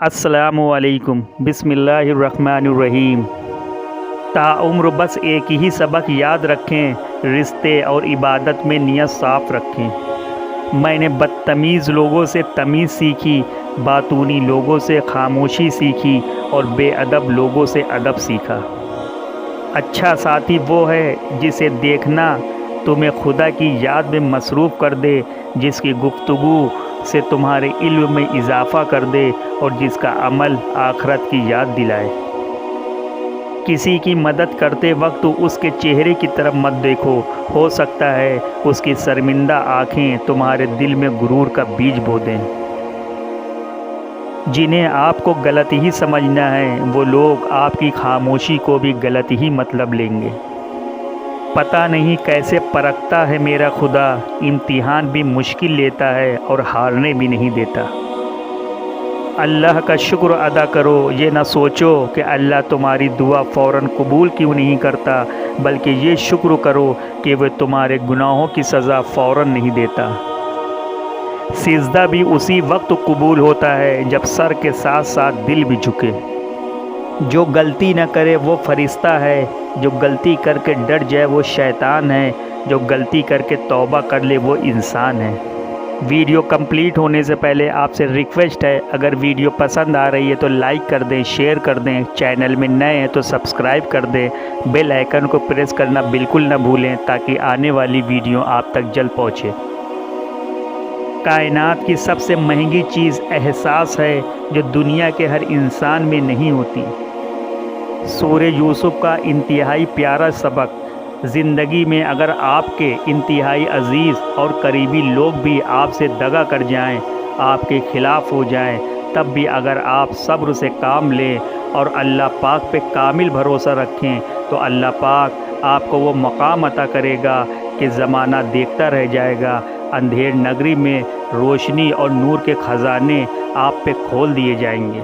अस्सलामु अलैकुम। बिस्मिल्लाहिर्रहमानिर्रहीम। ताउम्र बस एक ही सबक याद रखें, रिश्ते और इबादत में नियत साफ़ रखें। मैंने बदतमीज़ लोगों से तमीज़ सीखी, बातूनी लोगों से खामोशी सीखी और बेअदब लोगों से अदब सीखा। अच्छा साथी वो है जिसे देखना तुम्हें खुदा की याद में मसरूफ़ कर दे, जिसकी गुफ्तगू से तुम्हारे इल्म में इजाफ़ा कर दे और जिसका अमल आखरत की याद दिलाए। किसी की मदद करते वक्त उसके चेहरे की तरफ मत देखो, हो सकता है उसकी शर्मिंदा आँखें तुम्हारे दिल में गुरूर का बीज बो दें। जिन्हें आपको गलत ही समझना है वो लोग आपकी खामोशी को भी गलत ही मतलब लेंगे। पता नहीं कैसे परखता है मेरा खुदा, इम्तिहान भी मुश्किल लेता है और हारने भी नहीं देता। अल्लाह का शुक्र अदा करो, ये ना सोचो कि अल्लाह तुम्हारी दुआ फ़ौरन कबूल क्यों नहीं करता, बल्कि ये शुक्र करो कि वह तुम्हारे गुनाहों की सज़ा फ़ौरन नहीं देता। सिजदा भी उसी वक्त कबूल होता है जब सर के साथ साथ दिल भी झुके। जो गलती न करे वो फरिश्ता है, जो गलती करके डर जाए वो शैतान है, जो गलती करके तौबा कर ले वो इंसान है। वीडियो कंप्लीट होने से पहले आपसे रिक्वेस्ट है, अगर वीडियो पसंद आ रही है तो लाइक कर दें, शेयर कर दें, चैनल में नए हैं तो सब्सक्राइब कर दें, बेल आइकन को प्रेस करना बिल्कुल न भूलें ताकि आने वाली वीडियो आप तक जल्द पहुँचे। कायनात की सबसे महंगी चीज़ एहसास है जो दुनिया के हर इंसान में नहीं होती। सूरे यूसुफ का इंतहाई प्यारा सबक। ज़िंदगी में अगर आपके इंतहाई अजीज़ और करीबी लोग भी आपसे दगा कर जाएं, आपके ख़िलाफ़ हो जाएं, तब भी अगर आप सब्र से काम लें और अल्लाह पाक पे कामिल भरोसा रखें तो अल्लाह पाक आपको वो मकाम अता करेगा कि ज़माना देखता रह जाएगा। अंधेर नगरी में रोशनी और नूर के ख़जाने आप पे खोल दिए जाएंगे।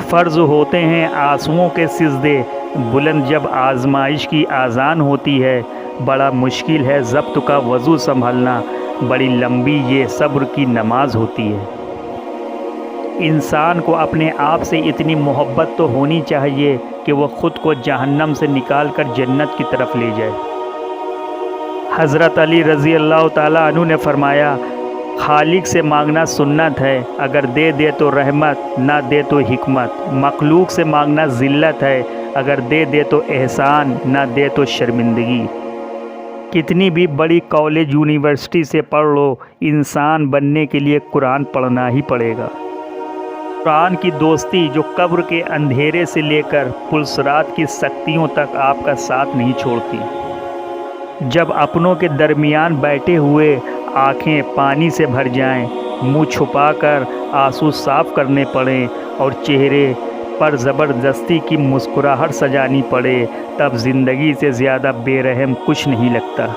फ़र्ज़ होते हैं आंसुओं के सिजदे, बुलंद जब आजमाइश की आज़ान होती है। बड़ा मुश्किल है ज़ब्त का वज़ू संभलना, बड़ी लंबी ये सब्र की नमाज होती है। इंसान को अपने आप से इतनी मोहब्बत तो होनी चाहिए कि वह ख़ुद को जहन्नम से निकाल कर जन्नत की तरफ ले जाए। हज़रत अली रज़ी अल्लाह ताला अन्हु ने फरमाया, खालिक से मांगना सुन्नत है, अगर दे दे तो रहमत, ना दे तो हिकमत। मखलूक से मांगना ज़िल्लत है, अगर दे दे तो एहसान, ना दे तो शर्मिंदगी। कितनी भी बड़ी कॉलेज यूनिवर्सिटी से पढ़ लो, इंसान बनने के लिए कुरान पढ़ना ही पड़ेगा। कुरान की दोस्ती जो कब्र के अंधेरे से लेकर पुलसरात की सख्तियों तक आपका साथ नहीं छोड़ती। जब अपनों के दरमियान बैठे हुए आँखें पानी से भर जाएं, मुंह छुपाकर आंसू साफ करने पड़ें और चेहरे पर ज़बरदस्ती की मुस्कुराहट सजानी पड़े, तब ज़िंदगी से ज़्यादा बेरहम कुछ नहीं लगता।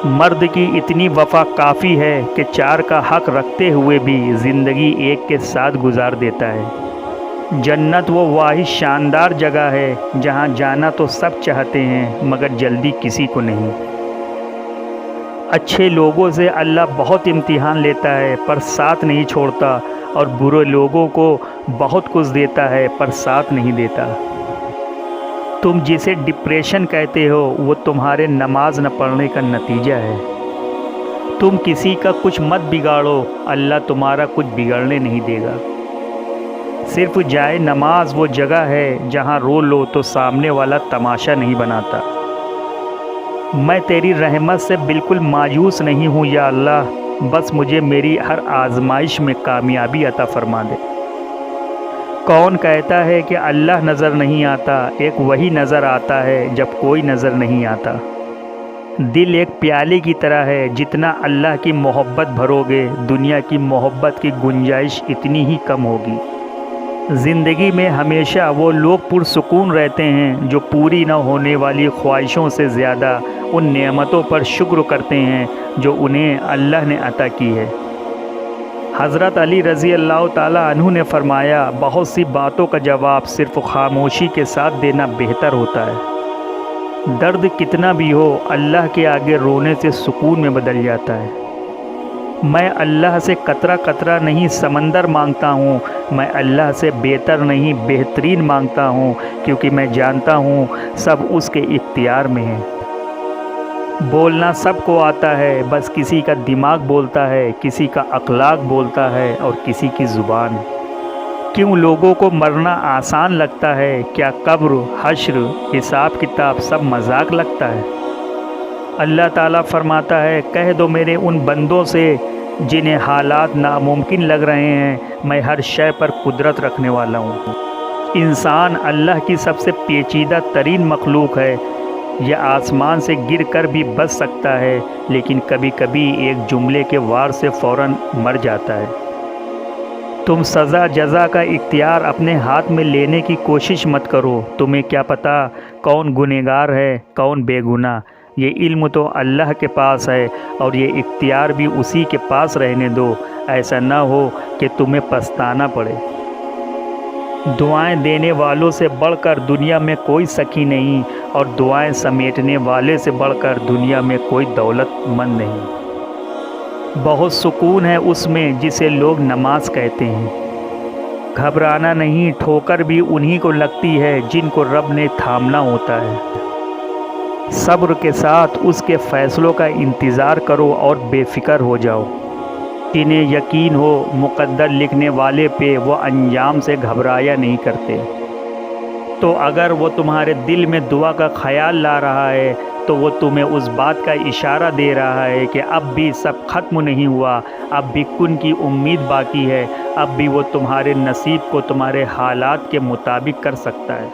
मर्द की इतनी वफ़ा काफ़ी है कि चार का हक़ रखते हुए भी ज़िंदगी एक के साथ गुजार देता है। जन्नत वो वाहिद शानदार जगह है जहाँ जाना तो सब चाहते हैं मगर जल्दी किसी को नहीं। अच्छे लोगों से अल्लाह बहुत इम्तिहान लेता है पर साथ नहीं छोड़ता, और बुरे लोगों को बहुत कुछ देता है पर साथ नहीं देता। तुम जिसे डिप्रेशन कहते हो वो तुम्हारे नमाज न पढ़ने का नतीजा है। तुम किसी का कुछ मत बिगाड़ो, अल्लाह तुम्हारा कुछ बिगड़ने नहीं देगा। सिर्फ जाए नमाज वो जगह है जहाँ रो लो तो सामने वाला तमाशा नहीं बनाता। मैं तेरी रहमत से बिल्कुल मायूस नहीं हूँ या अल्लाह, बस मुझे मेरी हर आजमाइश में कामयाबी अता फरमा दे। कौन कहता है कि अल्लाह नज़र नहीं आता, एक वही नज़र आता है जब कोई नज़र नहीं आता। दिल एक प्याले की तरह है, जितना अल्लाह की मोहब्बत भरोगे दुनिया की मोहब्बत की गुंजाइश इतनी ही कम होगी। ज़िंदगी में हमेशा वो लोग पुरसुकून रहते हैं जो पूरी न होने वाली ख्वाहिशों से ज़्यादा उन नेमतों पर शुक्र करते हैं जो उन्हें अल्लाह ने अता की है। हज़रत अली रज़ी अल्लाह ताला अन्हु ने फरमाया, बहुत सी बातों का जवाब सिर्फ़ खामोशी के साथ देना बेहतर होता है। दर्द कितना भी हो अल्लाह के आगे रोने से सुकून में बदल जाता है। میں اللہ سے قطرہ قطرہ نہیں سمندر مانگتا ہوں، میں اللہ سے بہتر نہیں بہترین مانگتا ہوں، کیونکہ میں جانتا ہوں سب اس کے اختیار میں ہے۔ بولنا سب کو آتا ہے، بس کسی کا دماغ بولتا ہے، کسی کا اخلاق بولتا ہے اور کسی کی زبان۔ کیوں لوگوں کو مرنا آسان لگتا ہے؟ کیا قبر، حشر، حساب کتاب سب مذاق لگتا ہے؟ اللہ تعالیٰ فرماتا ہے، کہہ دو میرے ان بندوں سے جنہیں حالات ناممکن لگ رہے ہیں، میں ہر شے پر قدرت رکھنے والا ہوں۔ انسان اللہ کی سب سے پیچیدہ ترین مخلوق ہے۔ یہ آسمان سے گر کر بھی بچ سکتا ہے، لیکن کبھی کبھی ایک جملے کے وار سے فوراً مر جاتا ہے۔ تم سزا جزا کا اختیار اپنے ہاتھ میں لینے کی کوشش مت کرو۔ تمہیں کیا پتہ کون گنہگار ہے کون بے گناہ؟ یہ علم تو اللہ کے پاس ہے، اور یہ اختیار بھی اسی کے پاس رہنے دو۔ ایسا نہ ہو کہ تمہیں پچھتانا پڑے۔ دعائیں دینے والوں سے بڑھ کر دنیا میں کوئی سخی نہیں، اور دعائیں سمیٹنے والے سے بڑھ کر دنیا میں کوئی دولت مند نہیں۔ بہت سکون ہے اس میں جسے لوگ نماز کہتے ہیں۔ گھبرانا نہیں، ٹھوکر بھی انہی کو لگتی ہے جن کو رب نے تھامنا ہوتا ہے۔ صبر کے ساتھ اس کے فیصلوں کا انتظار کرو اور بے فکر ہو جاؤ۔ جنہیں یقین ہو مقدر لکھنے والے پہ، وہ انجام سے گھبرایا نہیں کرتے۔ تو اگر وہ تمہارے دل میں دعا کا خیال لا رہا ہے، تو وہ تمہیں اس بات کا اشارہ دے رہا ہے کہ اب بھی سب ختم نہیں ہوا، اب بھی کن کی امید باقی ہے، اب بھی وہ تمہارے نصیب کو تمہارے حالات کے مطابق کر سکتا ہے۔